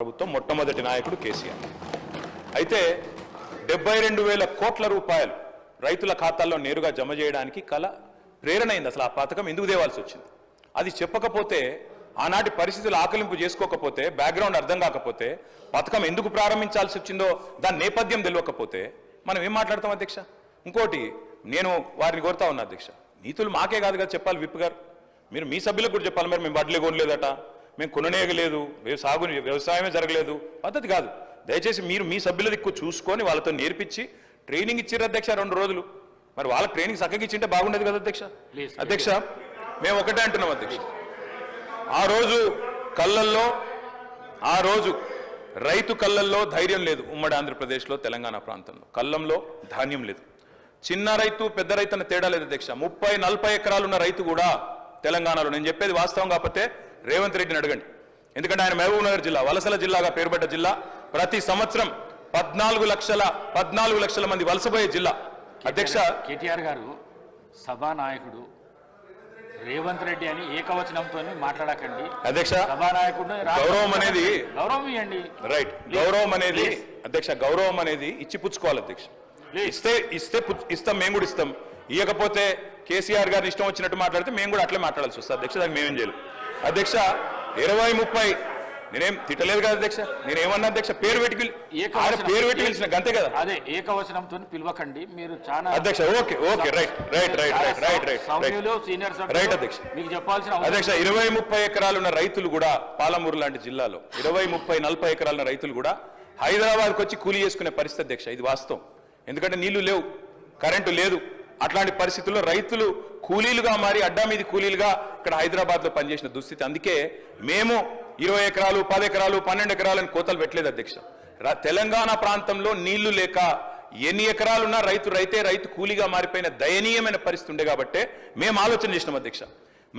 ప్రభుత్వం మొట్టమొదటి నాయకుడు కేసీఆర్. అయితే 72,000 కోట్ల రూపాయలు రైతుల ఖాతాల్లో నేరుగా జమ చేయడానికి ప్రేరణ అయింది. అసలు ఆ పథకం ఎందుకు తేవాల్సి వచ్చింది అది చెప్పకపోతే, ఆనాటి పరిస్థితులు ఆకలింపు చేసుకోకపోతే, బ్యాక్గ్రౌండ్ అర్థం కాకపోతే, పథకం ఎందుకు ప్రారంభించాల్సి వచ్చిందో దాని నేపథ్యం తెలియకపోతే మనం ఏం మాట్లాడతాం అధ్యక్ష? ఇంకోటి నేను వారిని కోరుతా ఉన్నా అధ్యక్ష, నీతులు మాకే కాదు కదా చెప్పాలి. విప్ గారు మీరు మీ సభ్యులకు కూడా చెప్పాలి. మరి మేము వడ్లే కొనలేదట, మేము కొననేయలేదు, వ్యవసాయమే జరగలేదు, పద్ధతి కాదు. దయచేసి మీరు మీ సభ్యుల దిక్కు చూసుకొని వాళ్ళతో నేర్పించి ట్రైనింగ్ ఇచ్చారు అధ్యక్ష 2 రోజులు. మరి వాళ్ళకి ట్రైనింగ్ చక్కగా ఇచ్చింటే బాగుండేది కదా అధ్యక్ష. అధ్యక్ష మేము ఒకటే అంటున్నాం అధ్యక్ష, ఆ రోజు రైతు కళ్ళల్లో ధైర్యం లేదు. ఉమ్మడి ఆంధ్రప్రదేశ్లో తెలంగాణ ప్రాంతంలో కళ్ళంలో ధాన్యం లేదు. చిన్న రైతు పెద్ద రైతు అన్న తేడా లేదు అధ్యక్ష. 30-40 ఎకరాలు ఉన్న రైతు కూడా తెలంగాణలో, నేను చెప్పేది వాస్తవం కాకపోతే రేవంత్ రెడ్డిని అడగండి, ఎందుకంటే ఆయన మహబూబ్ నగర్ జిల్లా వలసల జిల్లాగా పేరుపడ్డ జిల్లా. ప్రతి సంవత్సరం 14 లక్షల మంది వలసపోయే జిల్లా. అధ్యక్ష కేటీఆర్ గారు సభానాయకుడు రేవంత్ రెడ్డి అని ఏకవచనంతో మాట్లాడకండి అధ్యక్ష. సభానాయకుడు గౌరవం అనేది గౌరవం ఇవ్వండి. రైట్, గౌరవం అనేది అధ్యక్ష, గౌరవం అనేది ఇచ్చి పుచ్చుకోవాలి అధ్యక్ష. ఇస్తాం, మేము కూడా ఇస్తాం. ఇవ్వకపోతే కేసీఆర్ గారిని ఇష్టం వచ్చినట్టు మాట్లాడితే మేము కూడా అట్లే మాట్లాడాల్సి వస్తుంది అధ్యక్ష. దానికి మేమేం చేయలేం అధ్యక్ష. 20-30 నేనేం తిట్టలేదు కదా అధ్యక్ష, నేనేమన్నా అధ్యక్ష పేరు పెట్టి పిలిచిన అంతే కదా. అదే ఏకవచనంతో పిలవకండి మీరు చాలా అధ్యక్ష. ఓకే రైట్ అధ్యక్ష. మీకు చెప్పాల్సిన అధ్యక్ష 20-30 ఎకరాలు ఉన్న రైతులు కూడా పాలమూరు లాంటి జిల్లాలో 20-30-40 ఎకరాల రైతులు కూడా హైదరాబాద్కి వచ్చి కూలీ చేసుకునే పరిస్థితి అధ్యక్ష. ఇది వాస్తవం. ఎందుకంటే నీళ్లు లేవు, కరెంటు లేదు. అట్లాంటి పరిస్థితుల్లో రైతులు కూలీలుగా మారి అడ్డా మీది కూలీలుగా ఇక్కడ హైదరాబాద్లో పనిచేసిన దుస్థితి. అందుకే మేము 20 ఎకరాలు 10 ఎకరాలు 12 ఎకరాలని కోతలు పెట్టలేదు అధ్యక్ష. తెలంగాణ ప్రాంతంలో నీళ్లు లేక ఎన్ని ఎకరాలున్నా రైతు కూలీగా మారిపోయిన దయనీయమైన పరిస్థితి ఉండే కాబట్టే మేము ఆలోచన చేసినాం అధ్యక్ష.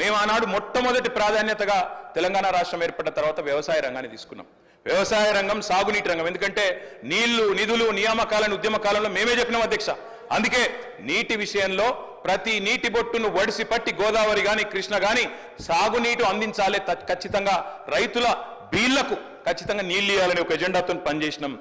మేము ఆనాడు మొట్టమొదటి ప్రాధాన్యతగా తెలంగాణ రాష్ట్రం ఏర్పడిన తర్వాత వ్యవసాయ రంగాన్ని తీసుకున్నాం. వ్యవసాయ రంగం, సాగునీటి రంగం. ఎందుకంటే నీళ్లు, నిధులు, నియామకాలను ఉద్యమ కాలంలో మేమే చెప్పినాం అధ్యక్ష. అందుకే నీటి విషయంలో ప్రతి నీటి బొట్టును వడిసి పట్టి గోదావరి గాని కృష్ణ గాని సాగునీటి అందించాలి, ఖచ్చితంగా రైతుల బీళ్లకు ఖచ్చితంగా నీళ్లు ఇవ్వాలని ఒక ఎజెండాతో పనిచేసినాం.